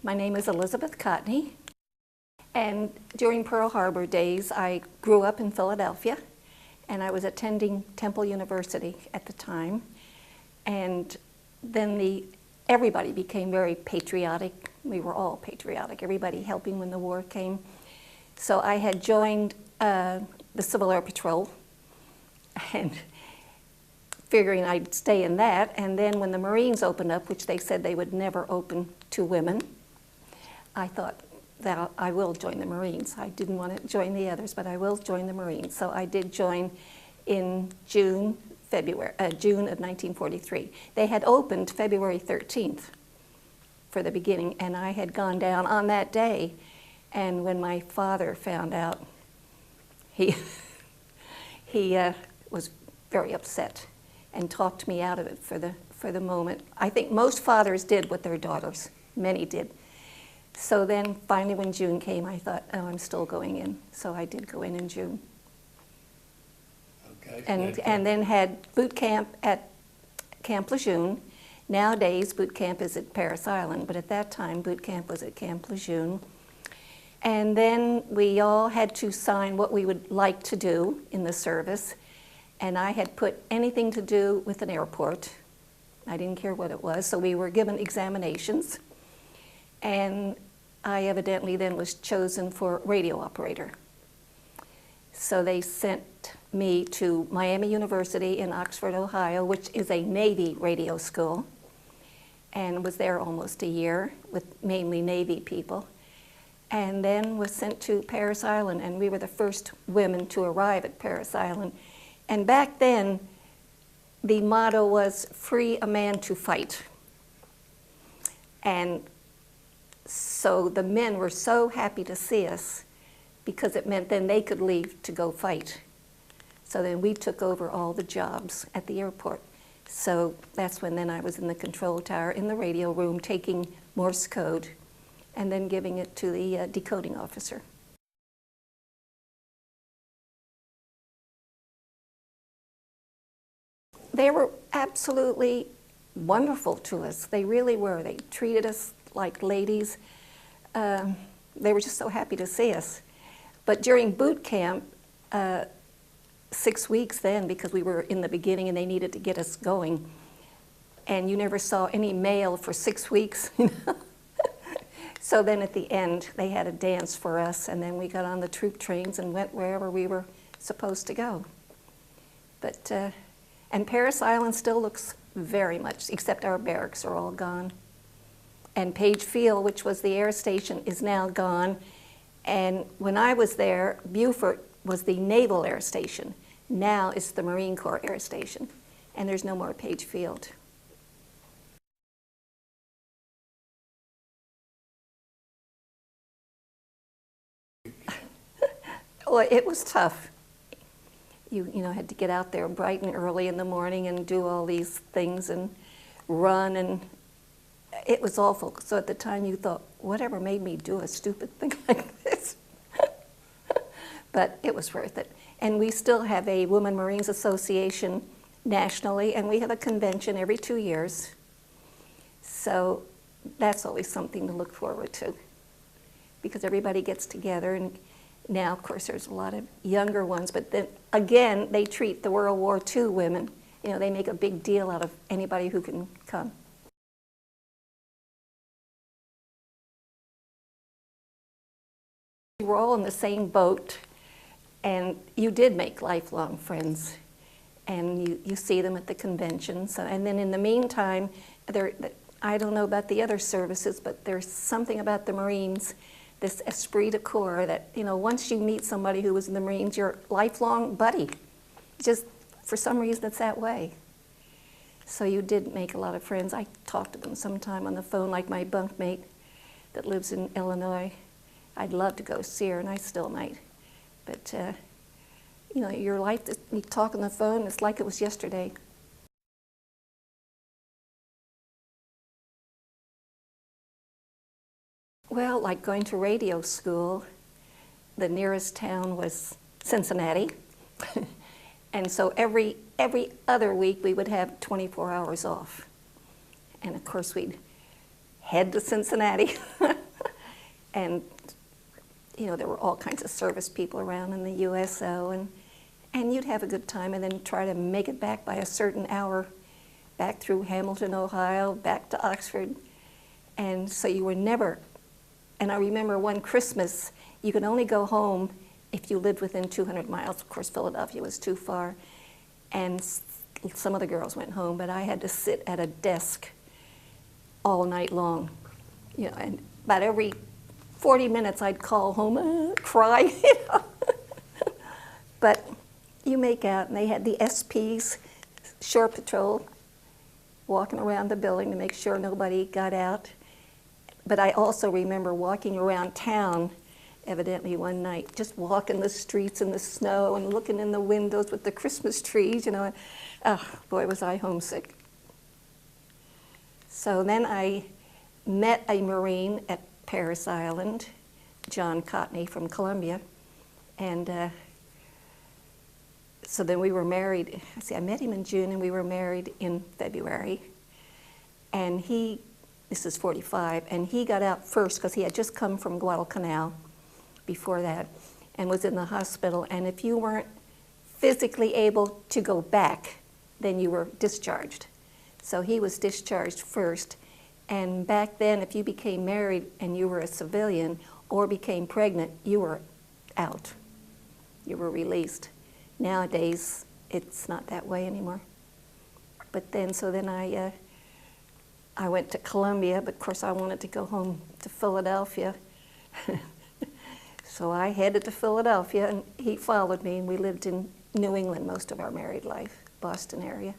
My name is Elizabeth Cotney, and during Pearl Harbor days, I grew up in Philadelphia, and I was attending Temple University at the time, and then everybody became very patriotic. We were all patriotic, everybody helping when the war came. So I had joined the Civil Air Patrol, and figuring I'd stay in that, and then when the Marines opened up, which they said they would never open to women, I thought that I will join the Marines. I didn't want to join the others, but I will join the Marines. So I did join in June of 1943. They had opened February 13th for the beginning, and I had gone down on that day. And when my father found out, he was very upset and talked me out of it for the moment. I think most fathers did with their daughters. Many did. So then finally when June came, I thought, oh, I'm still going in. So I did go in June. Okay. And then had boot camp at Camp LeJeune. Nowadays, boot camp is at Parris Island, but at that time, boot camp was at Camp LeJeune. And then we all had to sign what we would like to do in the service. And I had put anything to do with an airport. I didn't care what it was, so we were given examinations. And I evidently then was chosen for radio operator. So they sent me to Miami University in Oxford, Ohio, which is a Navy radio school, and was there almost a year with mainly Navy people. And then was sent to Parris Island, and we were the first women to arrive at Parris Island. And back then, the motto was, free a man to fight. And so the men were so happy to see us because it meant then they could leave to go fight. So then we took over all the jobs at the airport. So that's when then I was in the control tower in the radio room taking Morse code and then giving it to the decoding officer. They were absolutely wonderful to us. They really were. They treated us like ladies. They were just so happy to see us. But during boot camp, 6 weeks then, because we were in the beginning and they needed to get us going, and you never saw any male for 6 weeks. So then at the end, they had a dance for us, and then we got on the troop trains and went wherever we were supposed to go. But, and Parris Island still looks very much, except our barracks are all gone. And Page Field, which was the air station, is now gone. And when I was there, Beaufort was the Naval Air Station. Now it's the Marine Corps Air Station. And there's no more Page Field. Well, it was tough. You know, had to get out there bright and early in the morning and do all these things and run, and it was awful. So at the time you thought, whatever made me do a stupid thing like this? But it was worth it. And we still have a Women Marines Association nationally, and we have a convention every 2 years. So that's always something to look forward to, because everybody gets together. And now, of course, there's a lot of younger ones, but then again, they treat the World War II women. You know, they make a big deal out of anybody who can come. We were all in the same boat, and you did make lifelong friends, and you see them at the conventions. And then in the meantime, I don't know about the other services, but there's something about the Marines, this esprit de corps, that, you know, once you meet somebody who was in the Marines, you're a lifelong buddy. Just for some reason, it's that way. So you did make a lot of friends. I talked to them sometime on the phone, like my bunkmate that lives in Illinois. I'd love to go see her, and I still might. But, you know, your life, you talk on the phone, it's like it was yesterday. Well, like going to radio school, the nearest town was Cincinnati. And so every other week we would have 24 hours off. And of course we'd head to Cincinnati. And, you know, there were all kinds of service people around in the USO, and you'd have a good time and then try to make it back by a certain hour, back through Hamilton, Ohio, back to Oxford. And so you were never, and I remember one Christmas, you could only go home if you lived within 200 miles. Of course, Philadelphia was too far. And some of the girls went home, but I had to sit at a desk all night long. You know, and about every 40 minutes I'd call home, cry, you know. But you make out, and they had the SPs, shore patrol, walking around the building to make sure nobody got out. But I also remember walking around town, evidently one night, just walking the streets in the snow and looking in the windows with the Christmas trees, you know. And, oh, boy, was I homesick. So then I met a Marine at Parris Island, John Cotney from Columbia, and so then we were married. I met him in June and we were married in February. And this is 45, and he got out first because he had just come from Guadalcanal before that and was in the hospital. And if you weren't physically able to go back, then you were discharged. So he was discharged first. And back then, if you became married and you were a civilian or became pregnant, you were out. You were released. Nowadays, it's not that way anymore. But then, so then I went to Columbia, but of course I wanted to go home to Philadelphia. So I headed to Philadelphia, and he followed me, and we lived in New England most of our married life, Boston area.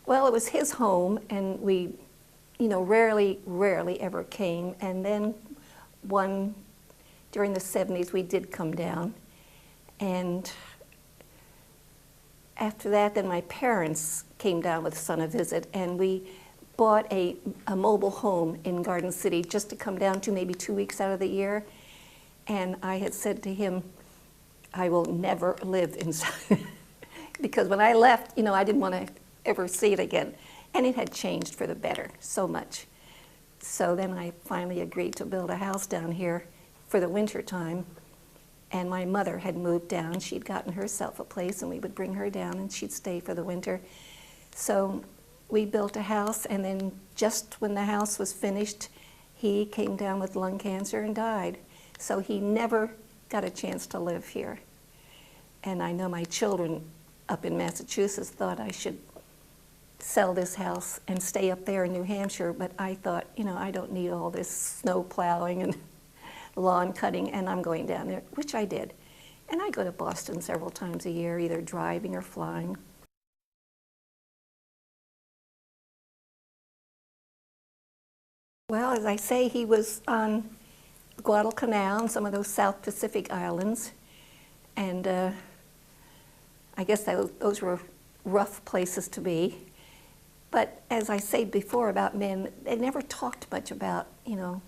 Well, it was his home, and we, you know, rarely ever came. And then during the 70s, we did come down. And after that, then my parents came down with us on a visit, and we bought a mobile home in Garden City just to come down to maybe 2 weeks out of the year. And I had said to him, I will never live inside. Because when I left, you know, I didn't want to ever see it again. And it had changed for the better so much. So then I finally agreed to build a house down here for the winter time. And my mother had moved down. She'd gotten herself a place, and we would bring her down, and she'd stay for the winter. So we built a house, and then just when the house was finished, he came down with lung cancer and died. So he never got a chance to live here. And I know my children up in Massachusetts thought I should sell this house and stay up there in New Hampshire, but I thought, you know, I don't need all this snow plowing and lawn cutting, and I'm going down there, which I did. And I go to Boston several times a year, either driving or flying. Well, as I say, he was on Guadalcanal and some of those South Pacific islands, and I guess those were rough places to be. But as I said before about men, they never talked much about, you know,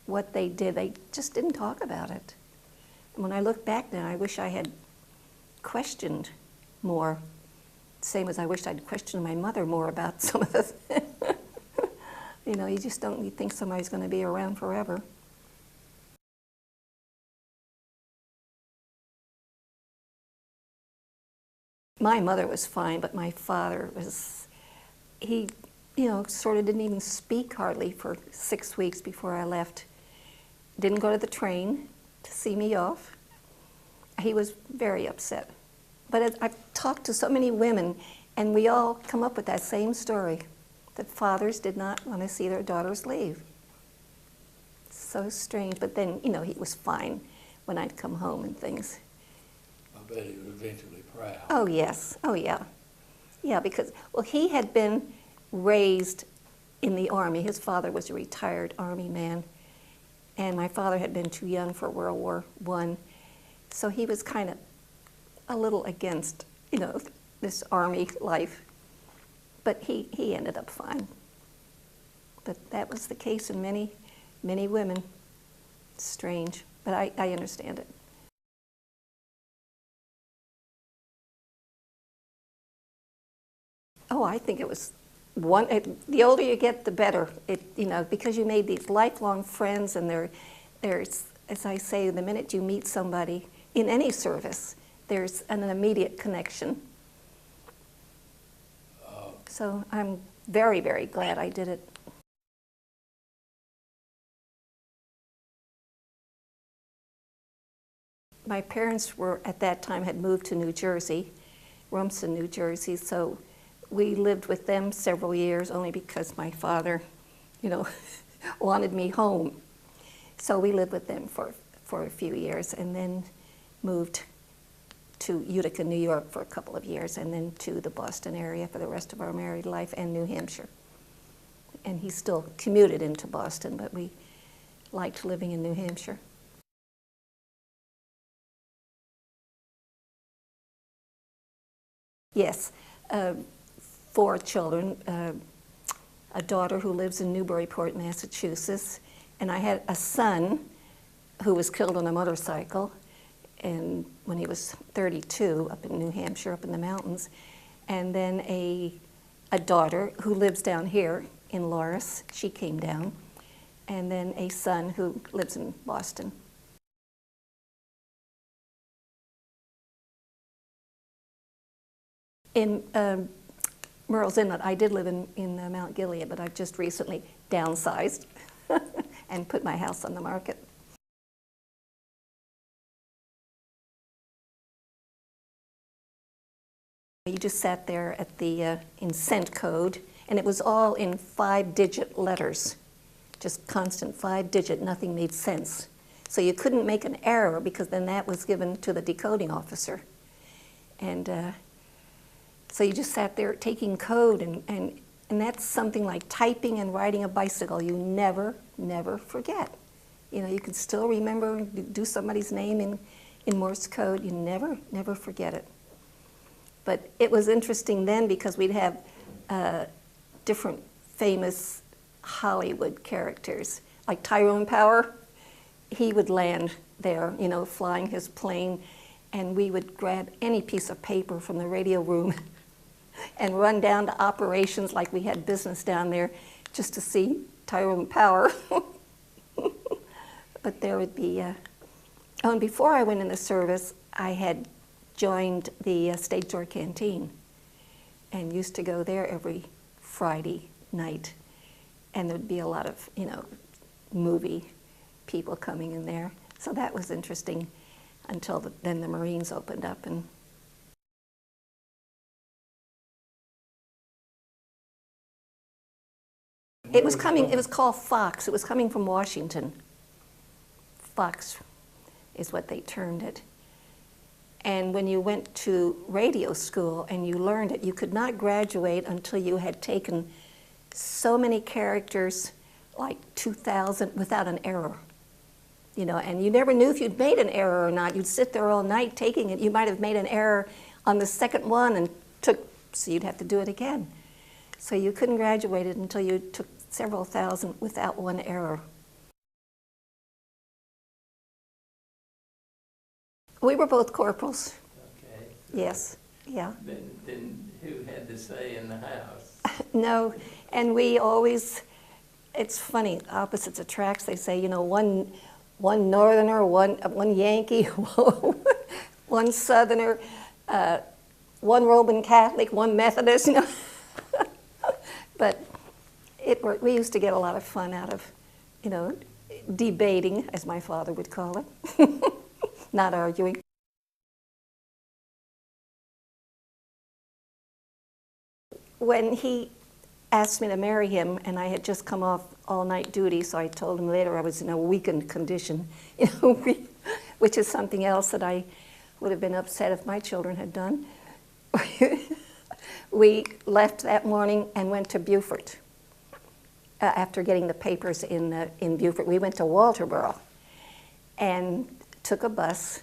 what they did. They just didn't talk about it. And when I look back now, I wish I had questioned more. Same as I wish I'd questioned my mother more about some of the you know, you just don't think somebody's going to be around forever. My mother was fine, but my father was, he, you know, sort of didn't even speak hardly for 6 weeks before I left. Didn't go to the train to see me off. He was very upset. But I've talked to so many women, and we all come up with that same story, that fathers did not want to see their daughters leave. So strange, but then, you know, he was fine when I'd come home and things. I bet he was eventually proud. Oh, yes. Oh, yeah. Yeah, because, well, he had been raised in the Army. His father was a retired Army man, and my father had been too young for World War I. So he was kind of a little against, you know, this Army life. But he ended up fine. But that was the case in many, many women. Strange, but I understand it. Oh, I think it was the older you get, the better. Because you made these lifelong friends, and there's, as I say, the minute you meet somebody in any service, there's an immediate connection. So I'm very, very glad I did it. My parents at that time, had moved to New Jersey, Rumson, New Jersey, so we lived with them several years only because my father, wanted me home. So we lived with them for a few years, and then moved to Utica, New York for a couple of years, and then to the Boston area for the rest of our married life, and New Hampshire. And he still commuted into Boston, but we liked living in New Hampshire. Yes, 4 children, a daughter who lives in Newburyport, Massachusetts, and I had a son who was killed on a motorcycle, and when he was 32, up in New Hampshire, up in the mountains, and then a daughter who lives down here in Loris. She came down, and then a son who lives in Boston. In Murrells Inlet, I did live in Mount Gilead, but I've just recently downsized and put my house on the market. You just sat there at the in cent code, and it was all in 5-digit letters, just constant 5-digit, nothing made sense. So you couldn't make an error, because then that was given to the decoding officer. And so you just sat there taking code, and that's something like typing and riding a bicycle. You never, never forget. You can still remember, do somebody's name in Morse code. You never, never forget it. But it was interesting then, because we'd have different famous Hollywood characters, like Tyrone Power. He would land there, flying his plane, and we would grab any piece of paper from the radio room and run down to operations like we had business down there just to see Tyrone Power. But there would be, oh, and before I went in the service, I had joined the Stage Door Canteen and used to go there every Friday night. And there'd be a lot of, movie people coming in there. So that was interesting until then the Marines opened up. And it was called Fox. It was coming from Washington. Fox is what they termed it. And when you went to radio school and you learned it, you could not graduate until you had taken so many characters, like 2,000, without an error. And you never knew if you'd made an error or not. You'd sit there all night taking it. You might have made an error on the second one, and so you'd have to do it again. So you couldn't graduate it until you took several thousand without one error. We were both corporals. Okay. Yes, yeah. Then who had the say in the house? No, and we always, it's funny, opposites attracts, they say, one Northerner, one Yankee, one Southerner, one Roman Catholic, one Methodist, But we used to get a lot of fun out of, debating, as my father would call it. Not arguing. When he asked me to marry him, and I had just come off all-night duty, so I told him later I was in a weakened condition, which is something else that I would have been upset if my children had done. We left that morning and went to Beaufort. After getting the papers in Beaufort, we went to Walterboro and took a bus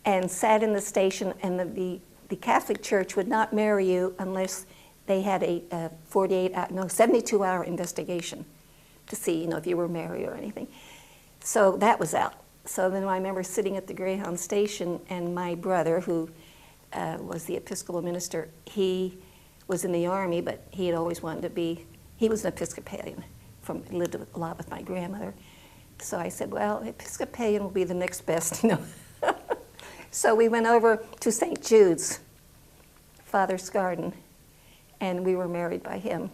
and sat in the station, and the Catholic Church would not marry you unless they had a 72-hour investigation to see, if you were married or anything. So that was out. So then I remember sitting at the Greyhound station, and my brother, who was the Episcopal minister, he was in the Army, but he had always wanted to be, he was an Episcopalian, lived a lot with my grandmother. So I said, well, Episcopalian will be the next best, you know. So we went over to St. Jude's, Father's Garden, and we were married by him.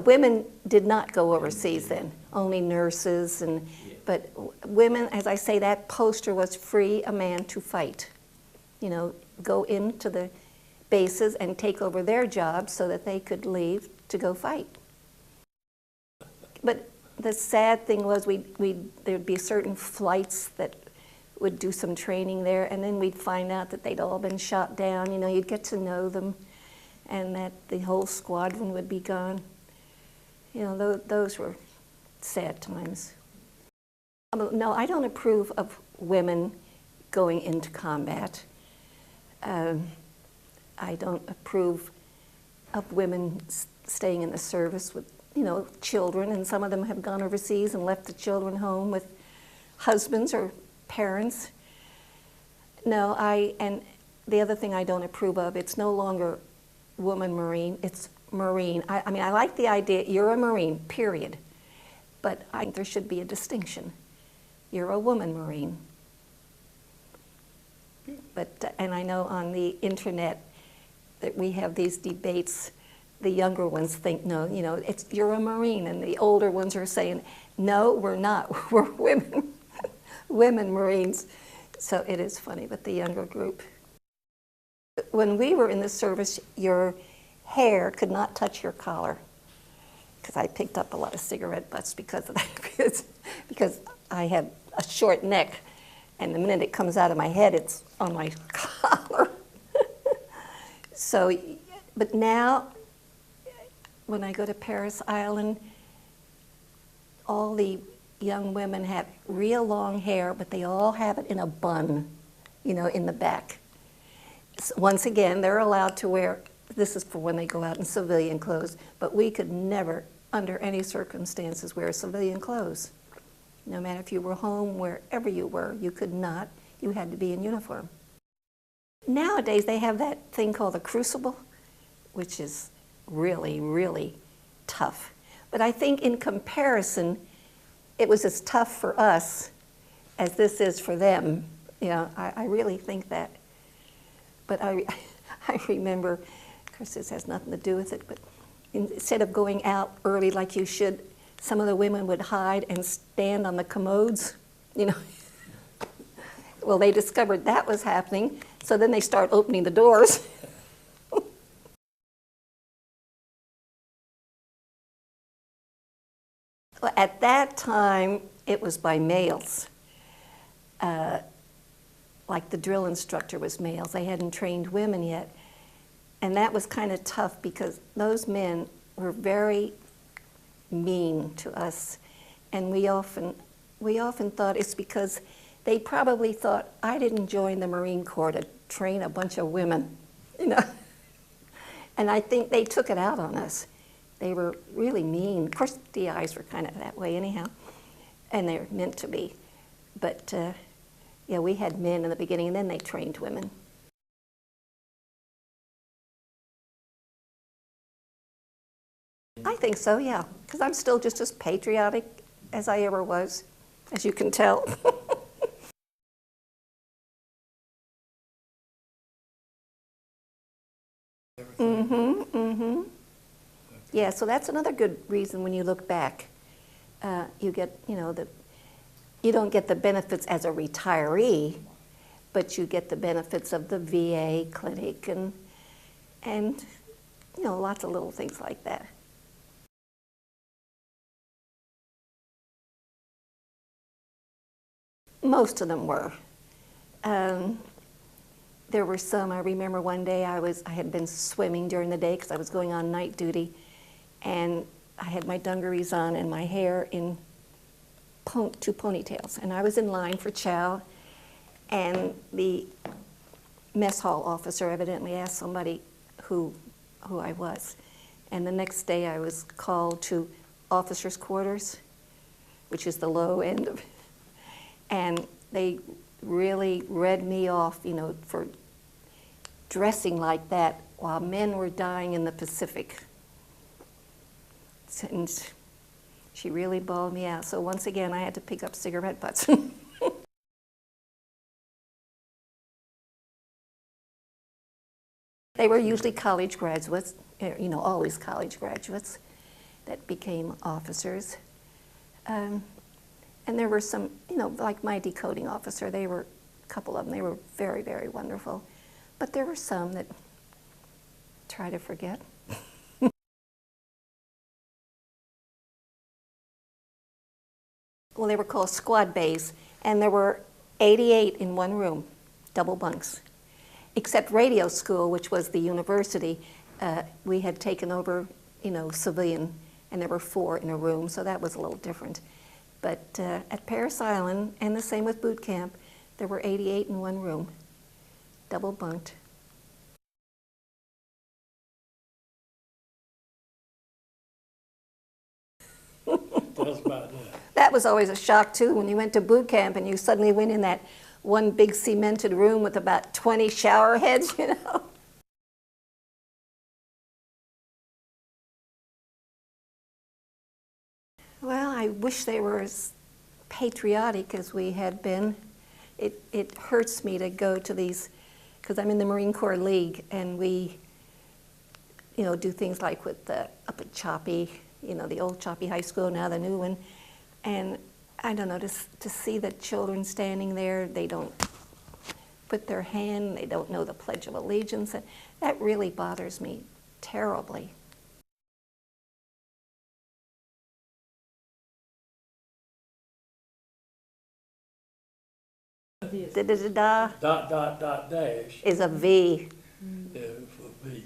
Women did not go overseas then, only nurses, but women, as I say, that poster was free a man to fight. You know, go into the bases and take over their jobs so that they could leave to go fight. But the sad thing was there'd be certain flights that would do some training there, and then we'd find out that they'd all been shot down. You know, you'd get to know them, and that the whole squadron would be gone. You know, those were sad times. No, I don't approve of women going into combat. I don't approve of women staying in the service with, you know, children, and some of them have gone overseas and left the children home with husbands or parents. No, and the other thing I don't approve of, it's no longer woman Marine, it's Marine. I mean, I like the idea, you're a Marine, period. But I think there should be a distinction. You're a woman Marine. But, and I know on the internet that we have these debates, the younger ones think, no, you know, you're a Marine, and the older ones are saying, no, we're not, we're women, women Marines. So it is funny, but the younger group. When we were in the service, your hair could not touch your collar, because I picked up a lot of cigarette butts because of that, because I had a short neck, and the minute it comes out of my head, it's on my collar. So, but now, when I go to Parris Island, all the young women have real long hair, but they all have it in a bun, you know, in the back. So once again, they're allowed to wear, this is for when they go out in civilian clothes, but we could never, under any circumstances, wear civilian clothes. No matter if you were home, wherever you were, you could not, you had to be in uniform. Nowadays, they have that thing called the crucible, which is really, really tough. But I think in comparison, it was as tough for us as this is for them. You know, I really think that. But I remember, of course this has nothing to do with it, but instead of going out early like you should, some of the women would hide and stand on the commodes, you know. Well, they discovered that was happening, so then they start opening the doors. Well, at that time, it was by males. Like the drill instructor was males. They hadn't trained women yet. And that was kind of tough because those men were very mean to us. And we often thought it's because they probably thought, I didn't join the Marine Corps to train a bunch of women, you know. And I think they took it out on us. They were really mean. Of course, DIs were kind of that way anyhow, and they're meant to be. But yeah, we had men in the beginning, and then they trained women. I think so, yeah, because I'm still just as patriotic as I ever was, as you can tell. Yeah, so that's another good reason when you look back. You get, you know, you don't get the benefits as a retiree, but you get the benefits of the VA clinic and you know, lots of little things like that. Most of them were. There were some, I remember one day I had been swimming during the day because I was going on night duty, and I had my dungarees on and my hair in two ponytails, and I was in line for chow, and the mess hall officer evidently asked somebody who I was, and the next day I was called to officers' quarters, which is the low end of, and they really read me off, you know, for dressing like that while men were dying in the Pacific. And she really bawled me out. So once again, I had to pick up cigarette butts. They were usually college graduates, you know, always college graduates that became officers. And there were some, you know, like my decoding officer, they were, a couple of them, they were very, very wonderful. But there were some that try to forget. Well, they were called squad bays, and there were 88 in one room, double bunks. Except radio school, which was the university, we had taken over, you know, civilian, and there were 4 in a room, so that was a little different. But at Parris Island, and the same with boot camp, there were 88 in one room, double bunked. Tell us about that. That was always a shock too, when you went to boot camp and you suddenly went in that one big cemented room with about 20 shower heads, you know. Well, I wish they were as patriotic as we had been. It hurts me to go to these, because I'm in the Marine Corps League, and we, you know, do things like with the, up at Choppy, you know, the old Choppy High School, now the new one. And I don't know, to see the children standing there, they don't put their hand, they don't know the Pledge of Allegiance. That really bothers me terribly. Da-da-da-da Dash. is a V. Yeah, for B.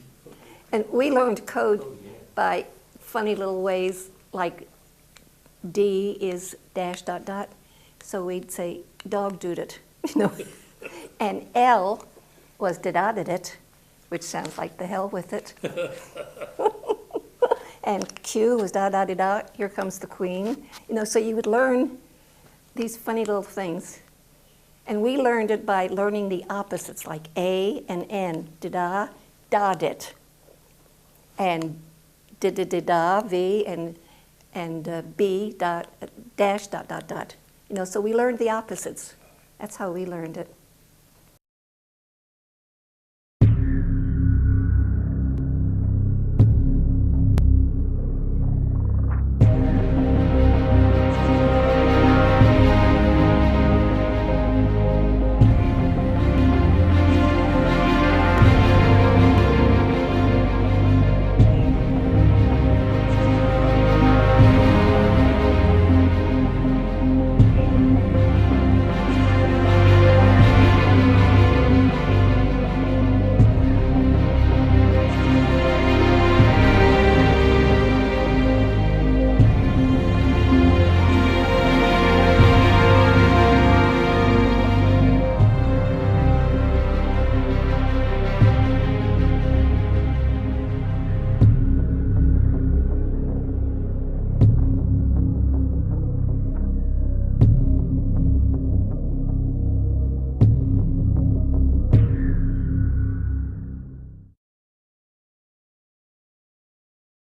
And we learned code by funny little ways, like D is dash dot dot. So we'd say dog dood it, you know. And L was da-da-did it, which sounds like the hell with it. And Q was da-da-da-da, here comes the queen. You know, so you would learn these funny little things. And we learned it by learning the opposites, like A and N, da-da, da-dit. And da-da-da-da, V, and B, dot, dash, dot, dot, dot. You know, so we learned the opposites. That's how we learned it.